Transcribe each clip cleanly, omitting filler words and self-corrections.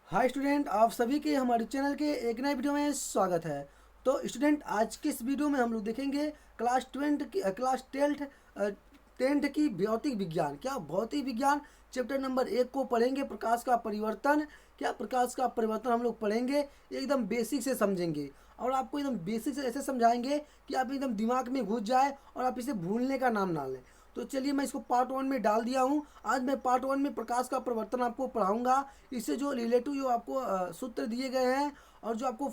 Hi student, आप सभी के हमारे चैनल के एक नए वीडियो में स्वागत है। तो स्टूडेंट, आज के इस वीडियो में हम लोग देखेंगे क्लास टेंथ की भौतिक विज्ञान। क्या भौतिक विज्ञान चैप्टर नंबर 1 को पढ़ेंगे, प्रकाश का परिवर्तन। क्या प्रकाश का परिवर्तन हम लोग पढ़ेंगे, एकदम बेसिक से समझेंगे और आपको एकदम बेसिक से ऐसे समझाएंगे कि आप एकदम दिमाग में घुस जाए और आप इसे भूलने का नाम ना लें। तो चलिए, मैं इसको पार्ट 1 में डाल दिया हूँ। आज मैं पार्ट 1 में प्रकाश का परिवर्तन आपको पढ़ाऊंगा। इससे जो रिलेटिव जो आपको सूत्र दिए गए हैं और जो आपको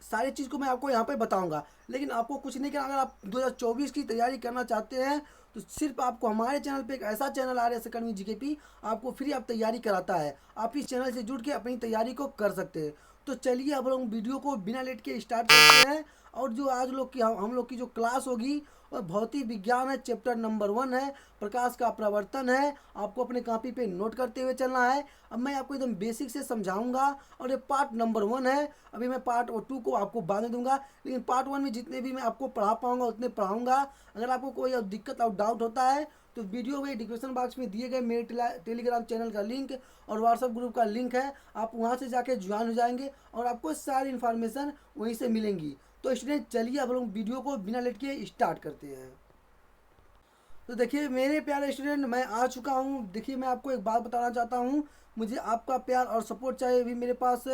सारी चीज़ को मैं आपको यहाँ पे बताऊंगा। लेकिन आपको कुछ नहीं करना, अगर आप 2024 की तैयारी करना चाहते हैं तो सिर्फ आपको हमारे चैनल पे एक ऐसा चैनल आ रहा है अकाडमी जीकेपी, आपको फ्री आप तैयारी कराता है। आप इस चैनल से जुड़ के अपनी तैयारी को कर सकते हैं। तो चलिए, अब लोग वीडियो को बिना लेट के स्टार्ट करते हैं। और जो आज लोग की हम लोग की जो क्लास होगी और भौतिक विज्ञान है, चैप्टर नंबर 1 है, प्रकाश का प्रवर्तन है। आपको अपने कॉपी पे नोट करते हुए चलना है। अब मैं आपको एकदम बेसिक से समझाऊंगा और ये पार्ट नंबर 1 है। अभी मैं पार्ट 2 को आपको बाद में दूंगा, लेकिन पार्ट 1 में जितने भी मैं आपको पढ़ा पाऊंगा उतने पढ़ाऊंगा। अगर आपको कोई और दिक्कत और डाउट होता है तो वीडियो में डिस्क्रिप्शन बॉक्स में दिए गए मेरे टेलीग्राम चैनल का लिंक और व्हाट्सएप ग्रुप का लिंक है, आप वहाँ से जाके ज्वाइन हो जाएंगे और आपको सारी इन्फॉर्मेशन वहीं से मिलेंगी। तो स्टूडेंट, चलिए अब लोग वीडियो को बिना लेट के स्टार्ट करते हैं। तो देखिए मेरे प्यारे स्टूडेंट, मैं आ चुका हूँ। देखिए, मैं आपको एक बात बताना चाहता हूँ। मुझे आपका प्यार और सपोर्ट चाहिए। अभी मेरे पास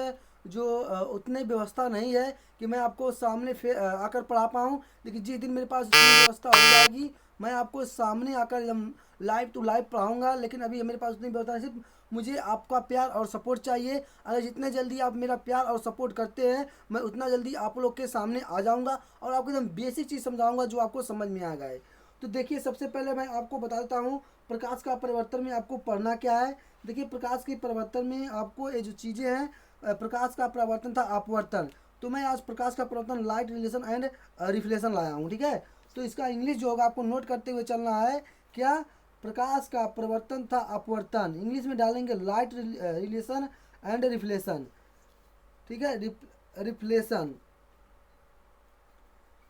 जो उतनी व्यवस्था नहीं है कि मैं आपको सामने आकर पढ़ा पाऊँ। लेकिन जिस दिन मेरे पास इतनी व्यवस्था हो जाएगी, मैं आपको सामने आकर एकदम लाइव टू लाइव पढ़ाऊँगा। लेकिन अभी मेरे पास उतनी व्यवस्था नहीं, सिर्फ मुझे आपका प्यार और सपोर्ट चाहिए। अगर जितने जल्दी आप मेरा प्यार और सपोर्ट करते हैं, मैं उतना जल्दी आप लोग के सामने आ जाऊँगा और आपको एकदम बेसिक चीज़ समझाऊँगा जो आपको समझ में आ गए। तो देखिए, सबसे पहले मैं आपको बता देता हूँ प्रकाश का परिवर्तन में आपको पढ़ना क्या है। देखिए, प्रकाश के परिवर्तन में आपको ये जो चीज़ें हैं, प्रकाश का परिवर्तन था अपवर्तन। तो मैं आज प्रकाश का परिवर्तन लाइट रिलेशन एंड रिफ्लेशन लाया हूँ, ठीक है। तो इसका इंग्लिश जो होगा आपको नोट करते हुए चलना है। क्या? प्रकाश का परिवर्तन था अपवर्तन, इंग्लिश में डालेंगे लाइट रिलेशन एंड रिफ्लेशन, ठीक है। रिफ्लेशन।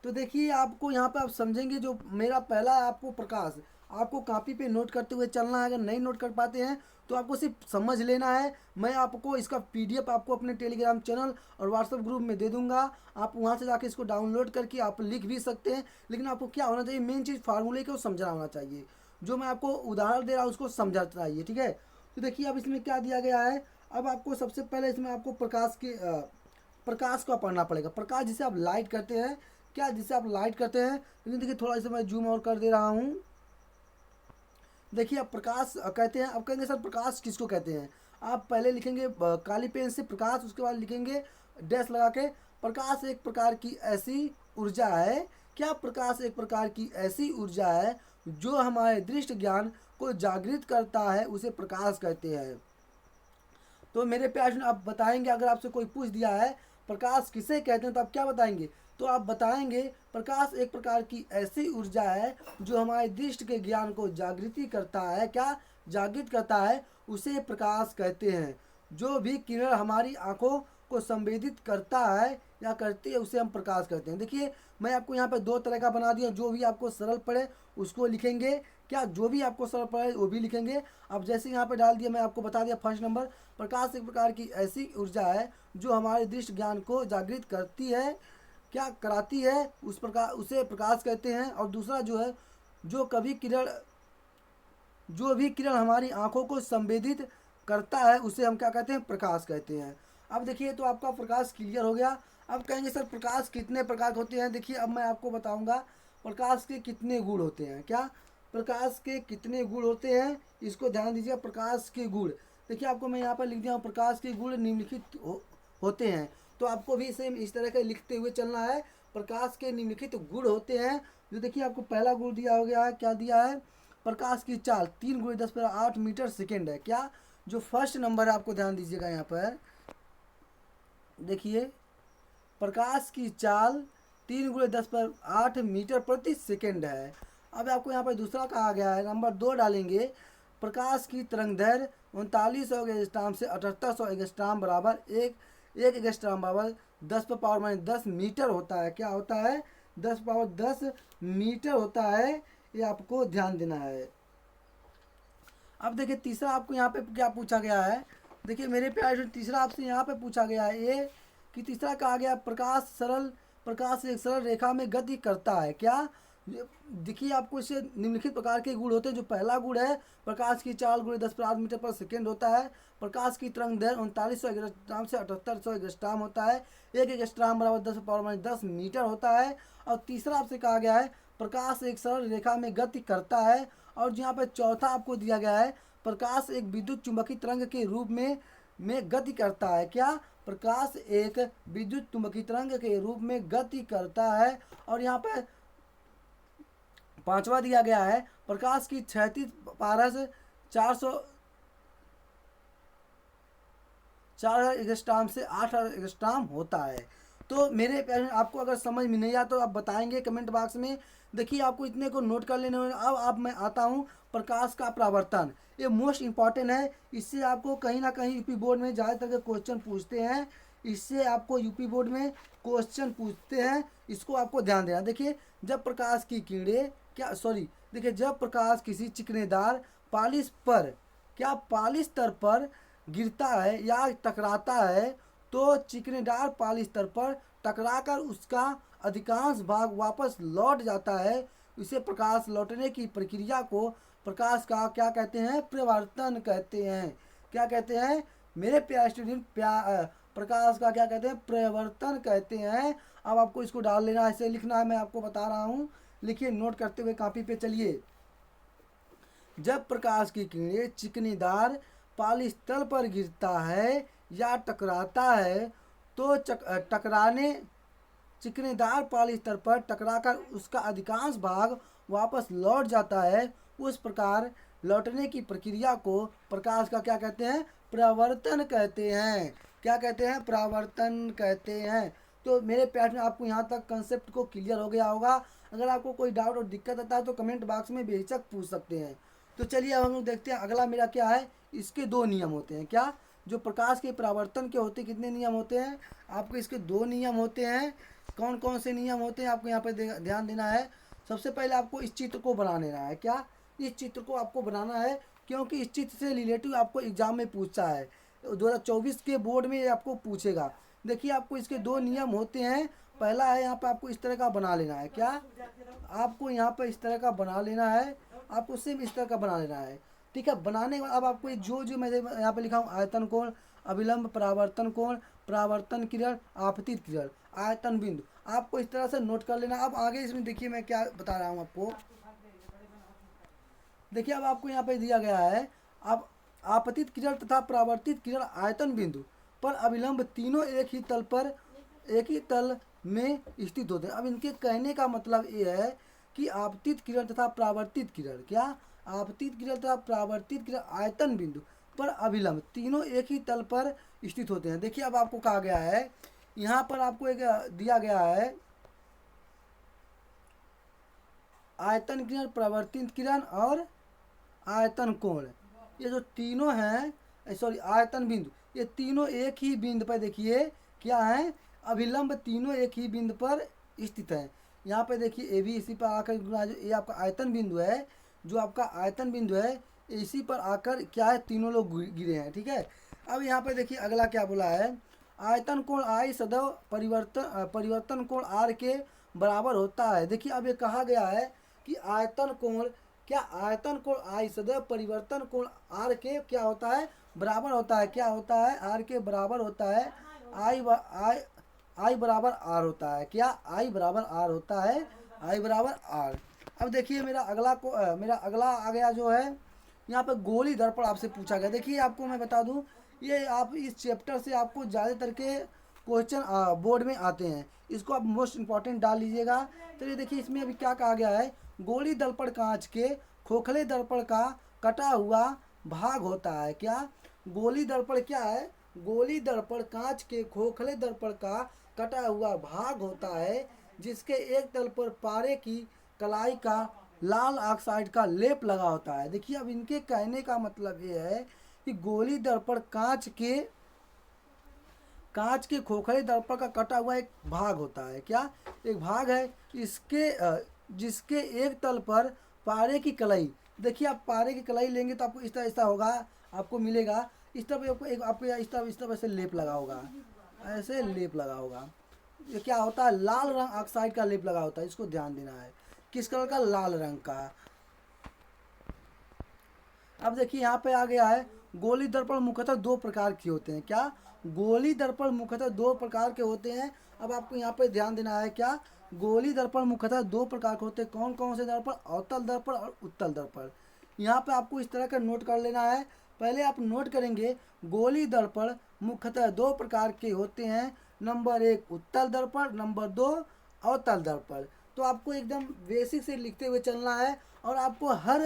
तो देखिए, आपको यहाँ पे आप समझेंगे जो मेरा पहला है आपको प्रकाश, आपको कॉपी पे नोट करते हुए चलना है। अगर नहीं नोट कर पाते हैं तो आपको सिर्फ समझ लेना है। मैं आपको इसका पीडीएफ आपको अपने टेलीग्राम चैनल और व्हाट्सएप ग्रुप में दे दूंगा। आप वहाँ से जाके इसको डाउनलोड करके आप लिख भी सकते हैं। लेकिन आपको क्या होना चाहिए, मेन चीज़ फार्मूले को समझना होना चाहिए। जो मैं आपको उदाहरण दे रहा हूँ उसको समझना चाहिए, ठीक है। तो देखिए, अब इसमें क्या दिया गया है। अब आपको सबसे पहले इसमें आपको प्रकाश को पढ़ना पड़ेगा। प्रकाश जिसे आप लाइट करते हैं, क्या जिसे आप लाइट करते हैं। लेकिन देखिए, थोड़ा सा मैं जूम और कर दे रहा हूँ। देखिए, आप प्रकाश कहते हैं। अब कहेंगे सर प्रकाश किसको कहते हैं। आप पहले लिखेंगे काली पेन से प्रकाश, उसके बाद लिखेंगे डैश लगा के। प्रकाश एक प्रकार की ऐसी ऊर्जा है। क्या? प्रकाश एक प्रकार की ऐसी ऊर्जा है जो हमारे दृष्टि ज्ञान को जागृत करता है, उसे प्रकाश कहते हैं। तो मेरे प्यार आप बताएंगे, अगर आपसे कोई पूछ दिया है प्रकाश किसे कहते हैं तो आप क्या बताएंगे। तो आप बताएंगे प्रकाश एक प्रकार की ऐसी ऊर्जा है जो हमारे दृष्टि के ज्ञान को जागृति करता है। क्या? जागृत करता है, उसे प्रकाश कहते हैं। जो भी किरण हमारी आंखों को संवेदित करता है या करती है, उसे हम प्रकाश कहते हैं। देखिए, मैं आपको यहाँ पे दो तरह का बना दिया। जो भी आपको सरल पड़े उसको लिखेंगे। क्या? जो भी आपको सरल पड़े वो भी लिखेंगे। अब जैसे यहाँ पे डाल दिया, मैं आपको बता दिया फर्स्ट नंबर, प्रकाश एक प्रकार की ऐसी ऊर्जा है जो हमारे दृष्टि ज्ञान को जागृत करती है, क्या कराती है, उस प्रकार उसे प्रकाश कहते हैं। और दूसरा जो है, जो कभी किरण जो भी किरण हमारी आंखों को संवेदित करता है, उसे हम क्या कहते हैं, प्रकाश कहते हैं। अब देखिए, तो आपका प्रकाश क्लियर हो गया। अब कहेंगे सर प्रकाश कितने प्रकार के होते हैं। देखिए, अब मैं आपको बताऊंगा प्रकाश के कितने गुण होते हैं। क्या? प्रकाश के कितने गुण होते हैं, इसको ध्यान दीजिए। प्रकाश के गुण, देखिए आपको मैं यहाँ पर लिख दिया हूँ, प्रकाश के गुण निम्नलिखित होते हैं। तो आपको भी सेम इस तरह का लिखते हुए चलना है। प्रकाश के निम्नलिखित गुण होते हैं। जो देखिए, आपको पहला गुण दिया हो गया है, क्या दिया है, प्रकाश की चाल 3 × 10⁸ मीटर सेकेंड है। क्या? जो फर्स्ट नंबर है, आपको ध्यान दीजिएगा यहाँ पर। देखिए, प्रकाश की चाल 3 × 10⁸ मीटर प्रति सेकेंड है। अब आपको यहाँ पर दूसरा कहा गया है, नंबर 2 डालेंगे। प्रकाश की तरंग दैर्घ्य 3900 से 7800 बराबर एक एंगस्ट्राम बराबर 10⁻10 मीटर होता है। क्या होता है? 10⁻10 मीटर होता है। ये आपको ध्यान देना है। अब देखिए तीसरा आपको यहाँ पे क्या पूछा गया है। देखिए मेरे प्यारे स्टूडेंट, तीसरा आपसे यहाँ पे पूछा गया है ये कि तीसरा कहा गया प्रकाश एक सरल रेखा में गति करता है क्या। देखिए आपको इससे निम्नलिखित प्रकार के गुण होते हैं। जो पहला गुण है, प्रकाश की चाल गुणे 10 मीटर पर सेकेंड होता है। प्रकाश की तरंग दैर्घ्य 3900 से 7800 एंगस्ट्राम होता है। एक एंगस्ट्राम बराबर 10 × 10 मीटर होता है। और तीसरा आपसे कहा गया है प्रकाश एक सरल रेखा में गति करता है। और यहाँ पर चौथा आपको दिया गया है प्रकाश एक विद्युत चुंबकीय तरंग के रूप में गति करता है क्या। प्रकाश एक विद्युत चुंबकीय तरंग के रूप में गति करता है। और यहाँ पर पांचवा दिया गया है प्रकाश की क्षैतिज पारस 4 एंगस्ट्राम से 8 एंगस्ट्राम होता है। तो मेरे प्यारे, आपको अगर समझ में नहीं आया तो आप बताएंगे कमेंट बॉक्स में। देखिए आपको इतने को नोट कर लेने होंगे। अब मैं आता हूँ प्रकाश का परावर्तन। ये मोस्ट इंपॉर्टेंट है। इससे आपको कहीं ना कहीं यूपी बोर्ड में ज़्यादातर के क्वेश्चन पूछते हैं। इससे आपको यूपी बोर्ड में क्वेश्चन पूछते हैं, इसको आपको ध्यान देना। देखिए जब प्रकाश की किरणें देखिए जब प्रकाश किसी चिकनेदार पालिश स्तर पर गिरता है या टकराता है तो चिकनेदार पालिश स्तर पर टकराकर उसका अधिकांश भाग वापस लौट जाता है। इसे प्रकाश लौटने की प्रक्रिया को प्रकाश का क्या कहते हैं, प्रवर्तन कहते हैं। क्या कहते हैं मेरे प्यारे स्टूडेंट, प्रकाश का क्या कहते हैं, प्रवर्तन कहते हैं। अब आपको इसको डाल लेना है, ऐसे लिखना है, मैं आपको बता रहा हूँ। लिखिए नोट करते हुए कॉपी पे चलिए। जब प्रकाश की किरणें चिकनीदार पालिश तल पर गिरता है या टकराता है तो चिकनेदार पालिश तल पर टकराकर उसका अधिकांश भाग वापस लौट जाता है। उस प्रकार लौटने की प्रक्रिया को प्रकाश का क्या कहते हैं, प्रवर्तन कहते हैं। क्या कहते हैं, प्रवर्तन कहते हैं। तो मेरे प्यार में आपको यहाँ तक कंसेप्ट को क्लियर हो गया होगा। अगर आपको कोई डाउट और दिक्कत आता है तो कमेंट बॉक्स में बेझिझक पूछ सकते हैं। तो चलिए अब हम लोग देखते हैं अगला मेरा क्या है। इसके 2 नियम होते हैं। क्या, जो प्रकाश के परावर्तन के होते कितने नियम होते हैं, आपको इसके 2 नियम होते हैं। कौन कौन से नियम होते हैं आपको यहाँ पर ध्यान देना है। सबसे पहले आपको इस चित्र को बना लेना है। क्या, इस चित्र को आपको बनाना है, क्योंकि इस चित्र से रिलेटिव आपको एग्जाम में पूछता है। 2024 के बोर्ड में ये आपको पूछेगा। देखिए आपको इसके 2 नियम होते हैं। पहला है यहाँ पर आपको इस तरह का बना लेना है। क्या, आपको यहाँ पर इस तरह का बना लेना है, आपको सेम इस तरह का बना लेना है। ठीक है, बनाने के बाद अब आपको जो मैं यहाँ पे लिखा हूँ, आयतन कोण, अभिलंब, परावर्तन कोण, परावर्तन किरण, आपतित किरण, आयतन बिंदु, आपको इस तरह से नोट कर लेना। अब आगे इसमें देखिए मैं क्या बता रहा हूँ आपको। देखिए अब आपको यहाँ पे दिया गया है, अब आपतित किरण तथा परावर्तित किरण आयतन बिंदु पर अभिलंब तीनों एक ही तल में स्थित होते हैं। अब इनके कहने का मतलब ये है कि आपतित किरण तथा परावर्तित किरण, क्या, आपतित किरण तथा परावर्तित किरण आयतन बिंदु पर अभिलंब तीनों एक ही तल पर स्थित होते हैं। देखिए अब आपको कहा गया है, यहाँ पर आपको एक दिया गया है आयतन किरण, परावर्तित किरण और आयतन कोण। ये जो तीनों हैं, आयतन बिंदु, ये तीनों एक ही बिंदु पर देखिए क्या है, अभिलंब तीनों एक ही बिंदु पर स्थित है। यहाँ पे देखिए ए भी इसी पर आकर, ये आपका आयतन बिंदु है, जो आपका आयतन बिंदु है इसी पर आकर क्या है, तीनों लोग गिरे हैं। ठीक है, अब यहाँ पे देखिए अगला क्या बोला है, आयतन कोण आई सदैव परिवर्तन कोण आर के बराबर होता है। देखिए अब ये कहा गया है कि आयतन कोण आई सदैव परिवर्तन कोण आर के क्या होता है, बराबर होता है। क्या होता है, आर के बराबर होता है। आई बराबर आर होता है। क्या, आई बराबर आर होता है, आई बराबर आर। अब देखिए मेरा अगला आ गया जो है, यहाँ पर गोली दर्पण आपसे पूछा गया। देखिए आपको मैं बता दूं, ये आप इस चैप्टर से आपको ज़्यादातर के क्वेश्चन बोर्ड में आते हैं। इसको आप मोस्ट इंपॉर्टेंट डाल लीजिएगा। तो ये देखिए इसमें अभी क्या कहा गया है, गोली दर्पण कांच के खोखले दर्पण का कटा हुआ भाग होता है। क्या, गोली दर्पण क्या है, गोली दर्पण कांच के खोखले दर्पण का कटा हुआ भाग होता है, जिसके एक तल पर पारे की कलाई का लाल ऑक्साइड का लेप लगा होता है। देखिए अब इनके कहने का मतलब ये है कि गोली दर्पण कांच के खोखले दर्पण का कटा हुआ एक भाग होता है। क्या, एक भाग है जिसके एक तल पर पारे की कलाई देखिए आप पारे की कलाई लेंगे तो आपको इस तरह ऐसा होगा, आपको मिलेगा। इस तरफ आपको एक आपको इस तरफ ऐसे लेप लगा होगा, ऐसे लेप लगा होगा। ये क्या होता है, लाल रंग ऑक्साइड का लेप लगा होता है, इसको ध्यान देना है। किस कलर का, लाल रंग का। अब देखिए यहाँ पे आ गया है, गोली दर्पण मुख्यतः दो प्रकार के होते हैं। क्या, गोली दर्पण मुख्यतः दो प्रकार के होते हैं। अब आपको यहाँ पे ध्यान देना है, क्या, गोली दर्पण मुख्यतः दो प्रकार के होते हैं। कौन कौन से दर्पण, अवतल दर्पण और उत्तल दर्पण। यहाँ पे आपको इस तरह का नोट कर लेना है। पहले आप नोट करेंगे, गोली दर्पण मुख्यतः दो प्रकार के होते हैं। नंबर एक उत्तल दर्पण, नंबर दो अवतल दर्पण। तो आपको एकदम बेसिक से लिखते हुए चलना है। और आपको हर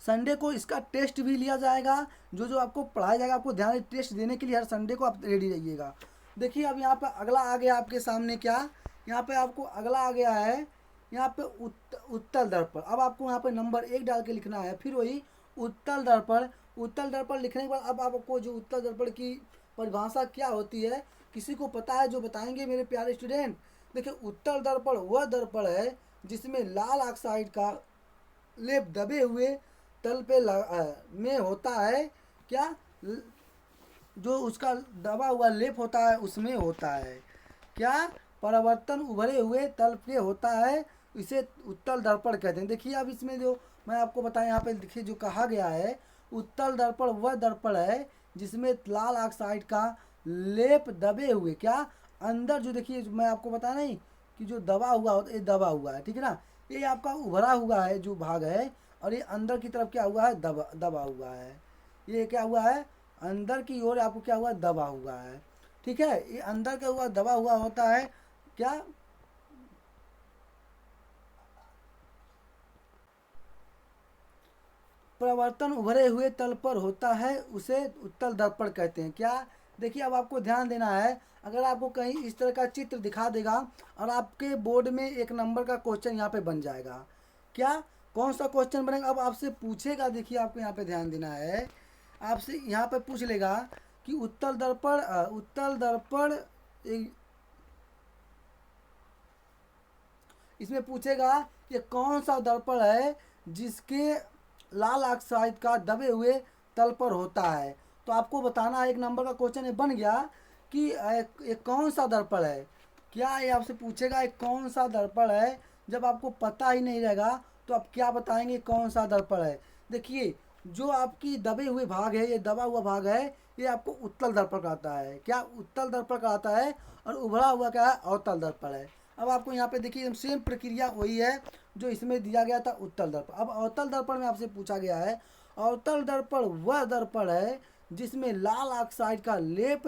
संडे को इसका टेस्ट भी लिया जाएगा। जो जो आपको पढ़ाया जाएगा, आपको ध्यान टेस्ट देने के लिए हर संडे को आप रेडी रहिएगा। देखिए अब यहाँ पे अगला आ गया आपके सामने, क्या, यहाँ पे आपको अगला आ गया है, यहाँ पे उत्तल दर्पण। अब आपको यहाँ पे नंबर 1 डाल के लिखना है। फिर वही उत्तल दर्पण। उत्तल दर्पण लिखने के बाद अब आपको जो उत्तल दर्पण की परिभाषा क्या होती है, किसी को पता है जो बताएंगे मेरे प्यारे स्टूडेंट। देखिए उत्तल दर्पण वह दर्पण है जिसमें लाल ऑक्साइड का लेप दबे हुए तल पे में होता है। क्या, जो उसका दबा हुआ लेप होता है उसमें होता है। क्या, परावर्तन उभरे हुए तल पे होता है, इसे उत्तल दर्पण कहते हैं। देखिए अब इसमें जो मैं आपको बताया, यहाँ पे देखिए जो कहा गया है, उत्तल दर्पण वह दर्पण है जिसमें लाल ऑक्साइड का लेप दबे हुए, क्या, अंदर जो देखिए मैं आपको बताया नहीं कि जो दबा हुआ होता है, ये दबा हुआ है, ठीक है ना। ये आपका उभरा हुआ है जो भाग है, और ये अंदर की तरफ क्या हुआ है, दबा हुआ है। ये क्या हुआ है, अंदर की ओर आपको क्या हुआ, दबा हुआ है। ठीक है, ये अंदर का हुआ दबा हुआ होता है। क्या, प्रवर्तन उभरे हुए तल पर होता है, उसे उत्तल दर्पण कहते हैं। क्या, देखिए अब आपको ध्यान देना है। अगर आपको कहीं इस तरह का चित्र दिखा देगा और आपके बोर्ड में 1 नंबर का क्वेश्चन यहाँ पे बन जाएगा। क्या, कौन सा क्वेश्चन बनेगा, अब आपसे पूछेगा। देखिए आपको यहाँ पे ध्यान देना है, आपसे यहाँ पे पूछ लेगा कि उत्तल दर्पण इसमें पूछेगा कि कौन सा दर्पण है जिसके लाल ऑक्साइड का दबे हुए तल पर होता है। तो आपको बताना है, 1 नंबर का क्वेश्चन ये बन गया कि ये कौन सा दर्पण है। क्या, ये आपसे पूछेगा एक कौन सा दर्पण है। जब आपको पता ही नहीं रहेगा तो आप क्या बताएंगे, कौन सा दर्पण है। देखिए जो आपकी दबे हुए भाग है, ये दबा हुआ भाग है, ये आपको उत्तल दर्पण कहता है। क्या, उत्तल दर्पण कहता है। और उभरा हुआ क्या है, अवतल दर्पण है। अब आपको यहाँ पे देखिए सेम प्रक्रिया वही है जो इसमें दिया गया था, उत्तल दर्पण। अब अवतल दर्पण में आपसे पूछा गया है, अवतल दर्पण वह दर्पण है जिसमें लाल ऑक्साइड का लेप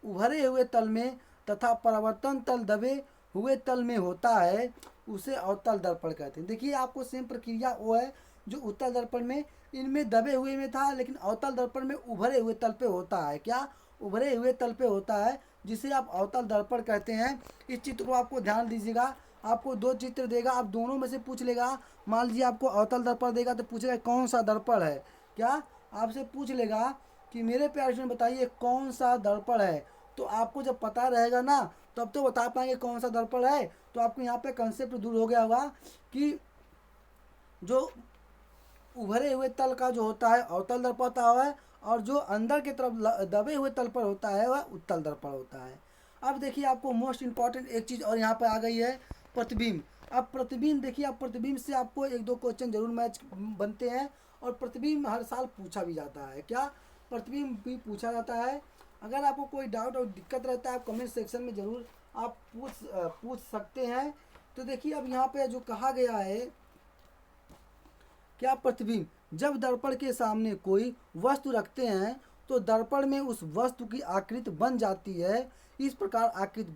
उभरे हुए तल में तथा परावर्तन तल दबे हुए तल में होता है, उसे अवतल दर्पण कहते हैं। देखिए आपको सेम प्रक्रिया वो है जो उत्तल दर्पण में, इनमें दबे हुए में था, लेकिन अवतल दर्पण में उभरे हुए तल पे होता है। क्या, उभरे हुए तल पे होता है, जिसे आप अवतल दर्पण कहते हैं। इस चित्र को आपको ध्यान दीजिएगा। आपको 2 चित्र देगा, आप दोनों में से पूछ लेगा। मान लीजिए आपको अवतल दर्पण देगा तो पूछेगा कौन सा दर्पण है। क्या, आपसे पूछ लेगा कि मेरे प्यारे स्टूडेंट बताइए कौन सा दर्पण है। तो आपको जब पता रहेगा ना, तब तो बता पाएंगे कौन सा दर्पण है। तो आपको यहाँ पे कंसेप्ट दूर हो गया होगा कि जो उभरे हुए तल का जो होता है अवतल दर्पण होता है, और जो अंदर की तरफ दबे हुए तल पर होता है वह उत्तल दर्पण होता है। अब देखिए आपको मोस्ट इंपॉर्टेंट एक चीज़ और यहाँ पर आ गई है, प्रतिबिंब। अब प्रतिबिंब देखिए, अब प्रतिबिंब से आपको 1-2 क्वेश्चन जरूर मैच बनते हैं, और प्रतिबिंब हर साल पूछा भी जाता है। क्या, प्रतिबिंब भी पूछा जाता है। अगर आपको कोई डाउट और दिक्कत रहता है, आप कमेंट सेक्शन में ज़रूर आप पूछ सकते हैं। तो देखिए अब यहाँ पे जो कहा गया है, क्या, प्रतिबिंब, जब दर्पण के सामने कोई वस्तु रखते हैं तो दर्पण में उस वस्तु की आकृति बन जाती है। इस प्रकार आकृति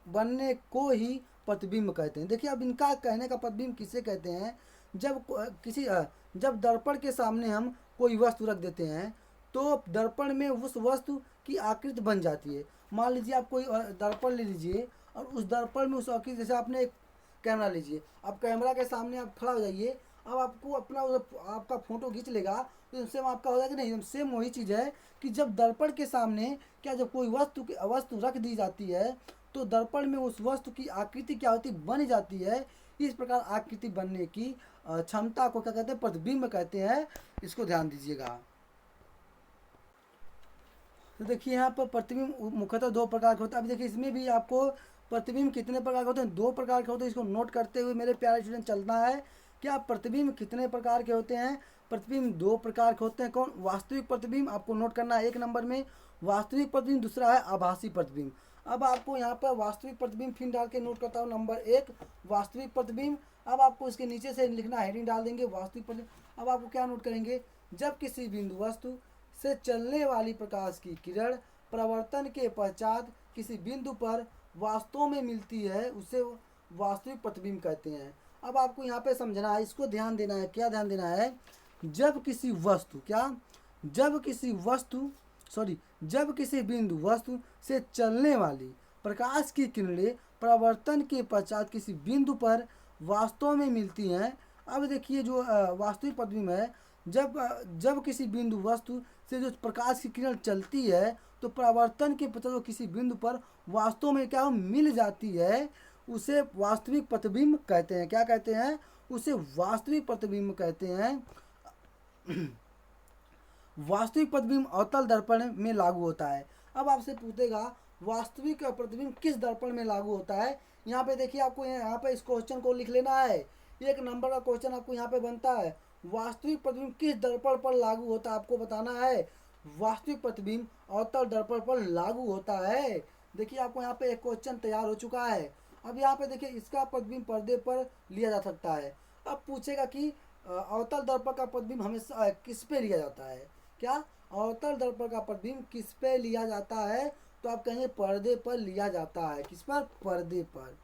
बनने को ही प्रतिबिंब कहते हैं। देखिए अब इनका कहने का, प्रतिबिंब किसे कहते हैं, जब दर्पण के सामने हम कोई वस्तु रख देते हैं तो दर्पण में उस वस्तु की आकृति बन जाती है। मान लीजिए आप कोई दर्पण ले लीजिए, और उस दर्पण में उस आकृति, जैसे आपने एक कैमरा लीजिए, अब कैमरा के सामने आप खड़ा हो जाइए। अब आपको अपना आपका फ़ोटो खींच लेगा तो सेम आपका हो जाएगा कि नहीं। सेम वही चीज़ है कि जब दर्पण के सामने क्या, जब कोई वस्तु रख दी जाती है तो दर्पण में उस वस्तु की आकृति क्या होती, बन जाती है। इस प्रकार आकृति बनने की क्षमता को क्या कहते हैं, प्रतिबिंब कहते हैं। इसको ध्यान दीजिएगा। तो देखिए यहाँ पर प्रतिबिंब मुख्यतः दो प्रकार के होते हैं। अभी देखिए इसमें भी आपको प्रतिबिंब कितने प्रकार के होते हैं, दो प्रकार के होते हैं। इसको नोट करते हुए मेरे प्यारे स्टूडेंट चलना है। क्या प्रतिबिंब कितने प्रकार के होते हैं, प्रतिबिंब दो प्रकार के होते हैं। कौन, वास्तविक प्रतिबिंब आपको नोट करना है 1 नंबर में, वास्तविक प्रतिबिंब, दूसरा है आभासी प्रतिबिंब। अब आपको यहाँ पर वास्तविक प्रतिबिंब फिर डाल के नोट करता हूँ, नंबर 1 वास्तविक प्रतिबिंब। अब आपको इसके नीचे से लिखना, हेडिंग डाल देंगे वास्तविक प्रतिबिंब। अब आपको क्या नोट करेंगे, जब किसी बिंदु वस्तु से चलने वाली प्रकाश की किरण प्रवर्तन के पश्चात किसी बिंदु पर वास्तव में मिलती है, उसे वास्तविक प्रतिबिंब कहते हैं। अब आपको यहाँ पे समझना है, इसको ध्यान देना है। क्या ध्यान देना है, जब किसी वस्तु, क्या, जब किसी वस्तु जब किसी बिंदु वस्तु से चलने वाली प्रकाश की किरणें प्रवर्तन के पश्चात किसी बिंदु पर वास्तव में मिलती हैं। अब देखिए जो वास्तविक प्रतिबिंब है, जब किसी बिंदु वस्तु से जो प्रकाश की किरण चलती है तो प्रवर्तन के पश्चात वो किसी बिंदु पर वास्तव में क्या मिल जाती है, उसे वास्तविक प्रतिबिंब कहते हैं। क्या कहते हैं, उसे वास्तविक प्रतिबिंब कहते हैं। वास्तविक प्रतिबिंब अवतल दर्पण में लागू होता है। अब आपसे पूछेगा वास्तविक प्रतिबिंब किस दर्पण में लागू होता है। यहाँ पे देखिए आपको यहाँ पे इस क्वेश्चन को लिख लेना है, 1 नंबर का क्वेश्चन आपको यहाँ पे बनता है। वास्तविक प्रतिबिंब किस दर्पण पर लागू होता है, आपको बताना है। वास्तविक प्रतिबिंब अवतल दर्पण पर लागू होता है। देखिए आपको यहाँ पे एक क्वेश्चन तैयार हो चुका है। अब यहाँ पे देखिए इसका प्रतिबिंब पर्दे पर लिया जा सकता है। अब पूछेगा कि अवतल दर्पण का प्रतिबिंब हमेशा किस पे लिया जाता है, क्या अवतल दर्पण का प्रतिबिंब किस पे लिया जाता है, तो आप कहेंगे पर्दे पर लिया जाता है। किस पर, पर्दे पर।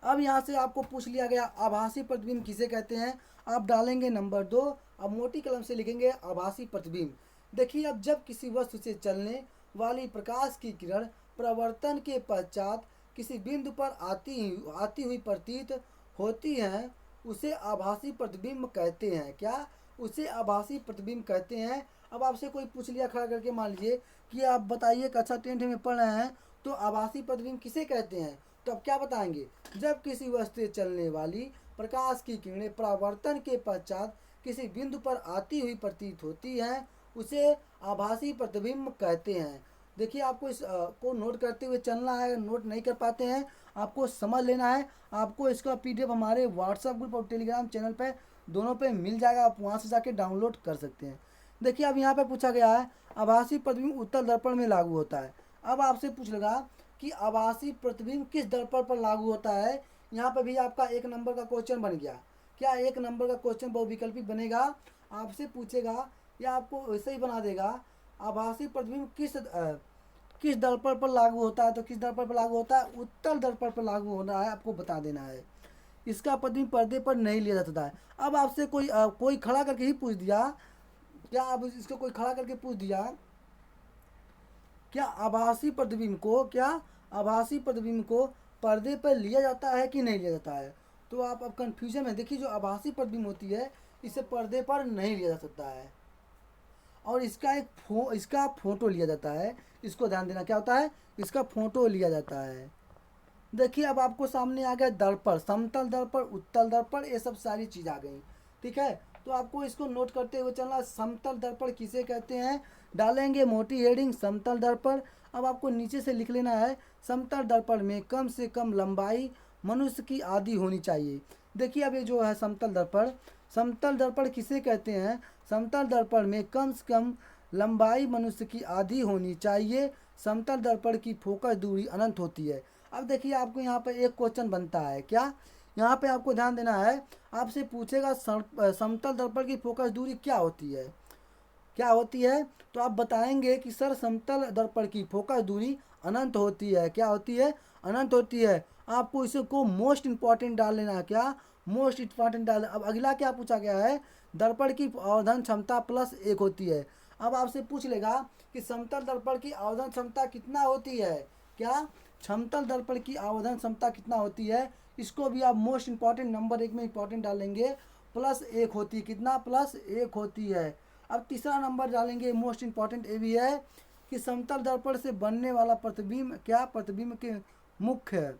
अब यहाँ से आपको पूछ लिया गया आभासी प्रतिबिंब किसे कहते हैं, आप डालेंगे नंबर 2। अब मोटी कलम से लिखेंगे आभासी प्रतिबिंब। देखिए अब जब किसी वस्तु से चलने वाली प्रकाश की किरण प्रवर्तन के पश्चात किसी बिंदु पर आती हुई प्रतीत होती है, उसे आभासी प्रतिबिंब कहते हैं। क्या, उसे आभासी प्रतिबिंब कहते हैं। अब आपसे कोई पूछ लिया खड़ा करके, मान लीजिए कि आप बताइए कक्षा 10 में पढ़ रहे हैं, तो आभासी प्रतिबिंब किसे कहते हैं, तो आप क्या बताएंगे, जब किसी वस्तु से चलने वाली प्रकाश की किरणें परावर्तन के पश्चात किसी बिंदु पर आती हुई प्रतीत होती हैं, उसे आभासी प्रतिबिंब कहते हैं। देखिए आपको इस को नोट करते हुए चलना है। नोट नहीं कर पाते हैं, आपको समझ लेना है। आपको इसका PDF हमारे व्हाट्सएप ग्रुप और टेलीग्राम चैनल पे दोनों पे मिल जाएगा, आप वहाँ से जाके डाउनलोड कर सकते हैं। देखिए अब यहाँ पे पूछा गया है आभासी प्रतिबिंब उत्तल दर्पण में लागू होता है। अब आपसे पूछ लेगा कि आभासी प्रतिबिंब किस दर्पण पर लागू होता है। यहाँ पर भी आपका 1 नंबर का क्वेश्चन बन गया। क्या 1 नंबर का क्वेश्चन बहुविकल्पी बनेगा, आपसे पूछेगा या आपको वैसे ही बना देगा, आभासी प्रतिबिंब किस दर्पण पर लागू होता है, तो किस दर्पण पर लागू होता है, उत्तल दर्पण पर लागू होना है, आपको बता देना है। इसका प्रतिबिंब पर्दे पर नहीं लिया जाता है। अब आपसे कोई खड़ा करके ही पूछ दिया, क्या अब इसको कोई खड़ा करके पूछ दिया, क्या आभासी प्रतिबिंब को पर्दे पर लिया जाता है कि नहीं लिया जाता है, तो आप अब कन्फ्यूजन में। देखिए जो आभासी प्रतिबिंब होती है इसे पर्दे पर नहीं लिया जा सकता है, और इसका फोटो लिया जाता है। इसको ध्यान देना, क्या होता है, इसका फोटो लिया जाता है। देखिए अब आपको सामने आ गया दर्पण, समतल दर्पण, उत्तल दर्पण, ये सब सारी चीज़ आ गई। ठीक है, तो आपको इसको नोट करते हुए चलना। समतल दर्पण किसे कहते हैं, डालेंगे मोटी हेडिंग समतल दर्पण। अब आपको नीचे से लिख लेना है, समतल दर्पण में कम से कम लंबाई मनुष्य की आधी होनी चाहिए। देखिए अब ये जो है समतल दर्पण किसे कहते हैं, समतल दर्पण में कम से कम लंबाई मनुष्य की आधी होनी चाहिए। समतल दर्पण की फोकस दूरी अनंत होती है। अब देखिए आपको यहाँ पर एक क्वेश्चन बनता है, क्या, यहाँ पे आपको ध्यान देना है। आपसे पूछेगा समतल दर्पण की फोकस दूरी क्या होती है, तो आप बताएंगे कि सर समतल दर्पण की फोकस दूरी अनंत होती है। क्या होती है, अनंत होती है। आपको इसको मोस्ट इंपॉर्टेंट डाल लेना है। क्या, मोस्ट इंपॉर्टेंट डाल। अब अगला क्या पूछा गया है, दर्पण की आवर्धन क्षमता +1 होती है। अब आपसे पूछ लेगा कि समतल दर्पण की आवर्धन क्षमता कितना होती है, क्या, समतल दर्पण की आवर्धन क्षमता कितना होती है। इसको भी आप मोस्ट इंपॉर्टेंट नंबर 1 में इंपॉर्टेंट डालेंगे, +1 होती है। कितना, +1 होती है। अब तीसरा नंबर डालेंगे, मोस्ट इंपॉर्टेंट ये भी है कि समतल दर्पण से बनने वाला प्रतिबिंब, क्या, प्रतिबिंब के मुख्य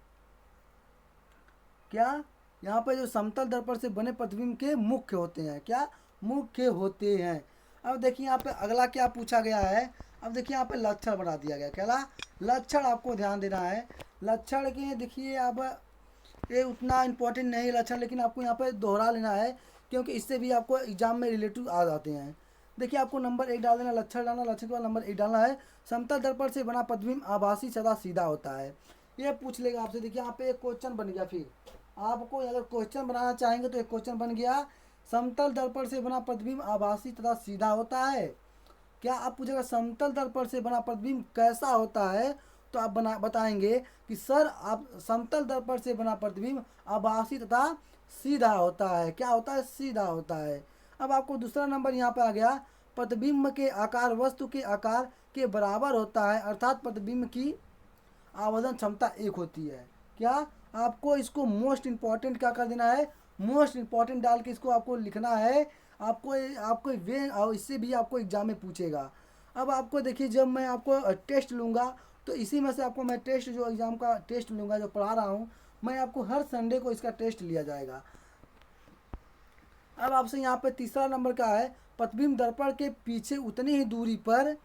क्या, यहाँ पे जो समतल दर्पण से बने प्रतिबिंब के मुख्य होते हैं, क्या, मुख्य होते हैं। अब देखिए यहाँ पे अगला क्या पूछा गया है। अब देखिए यहाँ पे लक्षण बना दिया गया, क्या लक्षण आपको ध्यान देना है। लक्षण के देखिए अब ये उतना इम्पोर्टेंट नहीं है लक्षण, लेकिन आपको यहाँ पे दोहरा लेना है क्योंकि इससे भी आपको एग्जाम में रिलेटिव आ जाते हैं। देखिए आपको नंबर 1 डाल देना, लक्षण डालना, लक्षण के बाद नंबर 1 डालना है। समतल दर्पण से बना प्रतिबिंब आभासी सदा सीधा होता है, ये पूछ लेगा आपसे। देखिए यहाँ पे एक क्वेश्चन बन गया। फिर आपको अगर क्वेश्चन बनाना चाहेंगे तो एक क्वेश्चन बन गया, समतल दर्पण से बना प्रतिबिंब आभासी तथा सीधा होता है। क्या आप पूछेगा समतल दर्पण से बना प्रतिबिंब कैसा होता है, तो आप बताएंगे कि सर आप समतल दर्पण से बना प्रतिबिंब आभासी तथा सीधा होता है। क्या होता है, सीधा होता है। अब आपको दूसरा नंबर यहाँ पे आ गया, प्रतिबिंब के आकार वस्तु के आकार के बराबर होता है, अर्थात प्रतिबिंब की आवर्धन क्षमता 1 होती है। क्या, आपको इसको मोस्ट इम्पॉर्टेंट क्या कर देना है, मोस्ट इम्पॉर्टेंट डाल के इसको आपको लिखना है। आपको आपको वे और इससे भी आपको एग्जाम में पूछेगा। अब आपको देखिए जब मैं आपको टेस्ट लूँगा तो इसी में से आपको मैं टेस्ट जो एग्ज़ाम का टेस्ट लूँगा, जो पढ़ा रहा हूँ मैं आपको, हर संडे को इसका टेस्ट लिया जाएगा। अब आपसे यहाँ पे तीसरा नंबर का है, प्रतिबिंब दर्पण के पीछे उतनी ही दूरी पर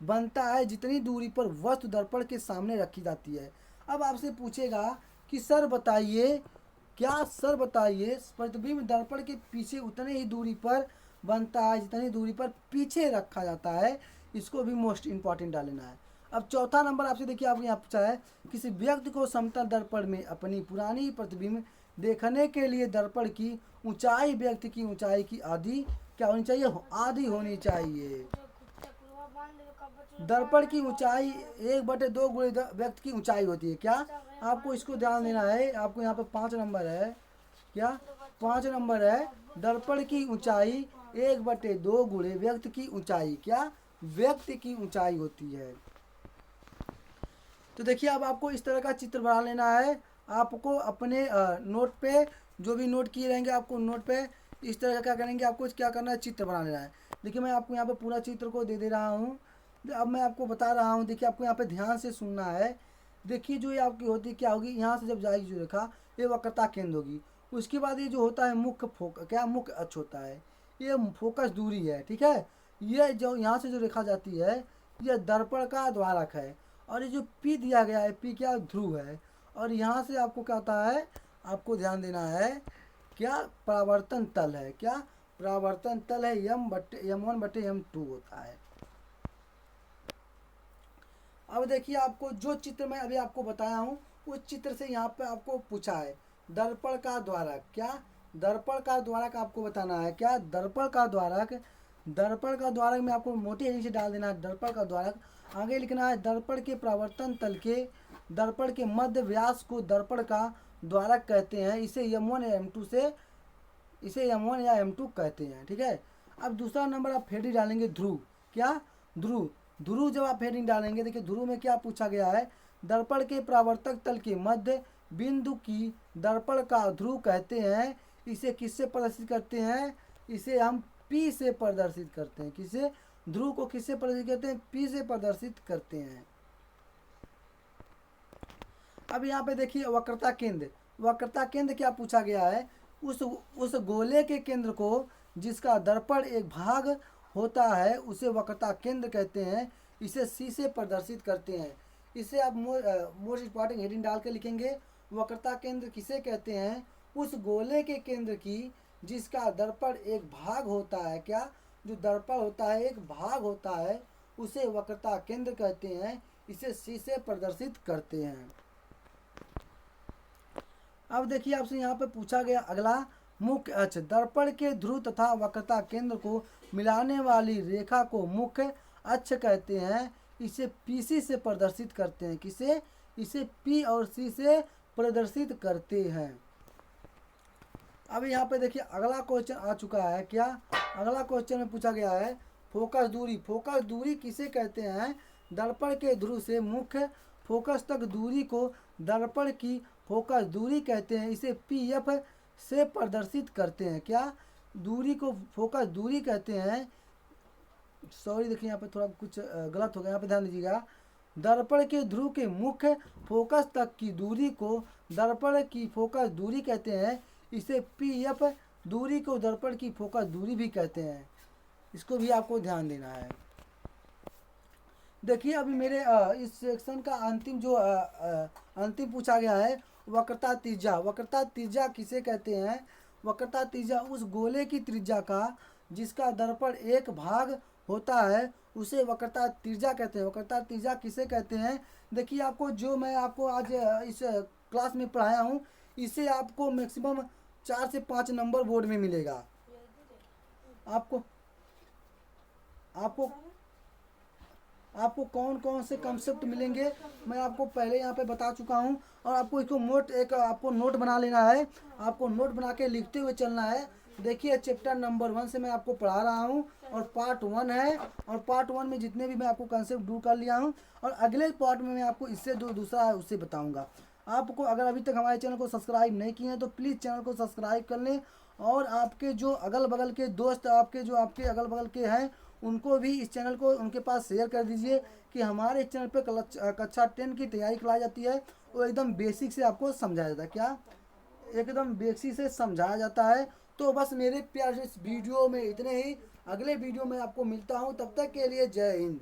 बनता है जितनी दूरी पर वस्तु दर्पण के सामने रखी जाती है। अब आपसे पूछेगा कि सर बताइए, क्या सर बताइए प्रतिबिंब दर्पण के पीछे उतने ही दूरी पर बनता है जितनी दूरी पर पीछे रखा जाता है, इसको भी मोस्ट इम्पॉर्टेंट डालना है। अब चौथा नंबर आपसे देखिए, आपको यहाँ पूछा है, किसी व्यक्ति को समतल दर्पण में अपनी पुरानी प्रतिबिंब देखने के लिए दर्पण की ऊंचाई व्यक्ति की ऊंचाई की आधी क्या होनी चाहिए, आधी होनी चाहिए। दर्पण की ऊंचाई 1/2 गुणे व्यक्ति की ऊंचाई होती है। क्या, आपको इसको ध्यान देना है। आपको यहाँ पे 5 नंबर है, क्या 5 नंबर है, दर्पण की ऊंचाई 1/2 गुणे व्यक्ति की ऊंचाई, क्या, व्यक्ति की ऊंचाई होती है। तो देखिए अब आपको इस तरह का चित्र बना लेना है। आपको अपने नोट पे जो भी नोट किए रहेंगे, आपको नोट पे इस तरह का क्या करेंगे, आपको क्या करना है, चित्र बना लेना है। देखिए मैं आपको यहाँ पे पूरा चित्र को दे रहा हूँ। अब मैं आपको बता रहा हूँ, देखिए आपको यहाँ पे ध्यान से सुनना है। देखिए जो ये आपकी होती क्या होगी, यहाँ से जब जाएगी जो रेखा, ये वक्रता केंद्र होगी। उसके बाद ये जो होता है मुख्य क्या, मुख्य अक्ष होता है, ये फोकस दूरी है, ठीक है। ये जो यहाँ से जो रेखा जाती है, ये दर्पण का द्वारक है। और ये जो पी दिया गया है, पी क्या, ध्रुव है। और यहाँ से आपको क्या होता है, आपको ध्यान देना है, क्या, परावर्तन तल है। क्या, परावर्तन तल है, M1/M2 होता है। अब देखिए आपको जो चित्र मैं अभी आपको बताया हूँ, उस चित्र से यहाँ पे आपको पूछा है दर्पण का द्वारक। क्या, दर्पण का द्वारक आपको बताना है। क्या, दर्पण का द्वारक, दर्पण का द्वारक में आपको मोटी हेडिंग से डाल देना है दर्पण का द्वारक। आगे लिखना है दर्पण के परावर्तन तल के दर्पण के मध्य व्यास को दर्पण का द्वारक कहते हैं। इसे M1 या M2 से, इसे M1 या M2 कहते हैं, ठीक है। अब दूसरा नंबर आप हेडिंग डालेंगे ध्रुव। क्या, ध्रुव, ध्रुव जब आप हेडिंग डालेंगे, देखिए ध्रुव में क्या पूछा गया है, दर्पण के परावर्तक तल के मध्य बिंदु की दर्पण का ध्रुव कहते हैं। इसे किससे प्रदर्शित करते हैं, इसे हम P से प्रदर्शित करते हैं। किसे, ध्रुव को किससे प्रदर्शित करते हैं, P से प्रदर्शित करते हैं। अब यहाँ पे देखिए वक्रता केंद्र, वक्रता केंद्र क्या पूछा गया है, उस गोले के केंद्र को जिसका दर्पण एक भाग होता है उसे वक्रता केंद्र कहते हैं। इसे C से प्रदर्शित करते हैं। इसे आप मोस्ट इंपॉर्टेंट हेडिंग डाल के लिखेंगे, वक्रता केंद्र किसे कहते हैं, उस गोले के केंद्र की जिसका दर्पण एक भाग होता है। क्या, जो दर्पण होता है एक भाग होता है, उसे वक्रता केंद्र कहते हैं। इसे C से प्रदर्शित करते हैं। अब देखिए आपसे यहाँ पे पूछा गया अगला, मुख्य अक्ष, दर्पण के ध्रुव तथा वक्रता केंद्र को मिलाने वाली रेखा को मुख्य अक्ष कहते हैं। इसे PC से प्रदर्शित करते हैं। किसे, इसे P और C से प्रदर्शित करते हैं। अब यहाँ पे देखिए अगला क्वेश्चन आ चुका है। क्या, अगला क्वेश्चन में पूछा गया है फोकस दूरी, फोकस दूरी किसे कहते हैं, दर्पण के ध्रुव से मुख्य फोकस तक दूरी को दर्पण की फोकस दूरी कहते हैं। इसे PF से प्रदर्शित करते हैं। क्या, दूरी को फोकस दूरी कहते हैं। सॉरी देखिए यहाँ पे थोड़ा कुछ गलत हो गया, यहाँ पे ध्यान दीजिएगा। दर्पण के ध्रुव के मुख्य फोकस तक की दूरी को दर्पण की फोकस दूरी कहते हैं। इसे पीएफ दूरी को दर्पण की फोकस दूरी भी कहते हैं। इसको भी आपको ध्यान देना है। देखिए अभी मेरे इस सेक्शन का अंतिम जो अंतिम पूछा गया है, वक्रता त्रिज्या। वक्रता त्रिज्या किसे कहते हैं? वक्रता त्रिज्या उस गोले की त्रिज्या का जिसका दर्पण एक भाग होता है उसे वक्रता त्रिज्या कहते हैं। वक्रता त्रिज्या किसे कहते हैं? देखिए आपको जो मैं आपको आज इस क्लास में पढ़ाया हूँ, इसे आपको मैक्सिमम 4 से 5 नंबर बोर्ड में मिलेगा। आपको आपको आपको कौन कौन से कंसेप्ट मिलेंगे मैं आपको पहले यहाँ पे बता चुका हूँ। और आपको इसको आपको नोट बना लेना है। आपको नोट बना के लिखते हुए चलना है। देखिए चैप्टर नंबर 1 से मैं आपको पढ़ा रहा हूँ और पार्ट 1 है, और पार्ट 1 में जितने भी मैं आपको कंसेप्ट दूर कर लिया हूँ, और अगले पार्ट में मैं आपको इससे दूसरा है उससे बताऊँगा। आपको अगर अभी तक हमारे चैनल को सब्सक्राइब नहीं किए हैं तो प्लीज़ चैनल को सब्सक्राइब कर लें, और आपके जो अगल बगल के दोस्त आपके अगल बगल के हैं उनको भी इस चैनल को उनके पास शेयर कर दीजिए कि हमारे इस चैनल पे कक्षा 10 की तैयारी कराई जाती है। वो एकदम बेसिक से आपको समझाया जाता है। क्या? एकदम बेसिक से समझाया जाता है। तो बस मेरे प्यार से इस वीडियो में इतने ही। अगले वीडियो में आपको मिलता हूँ, तब तक के लिए जय हिंद।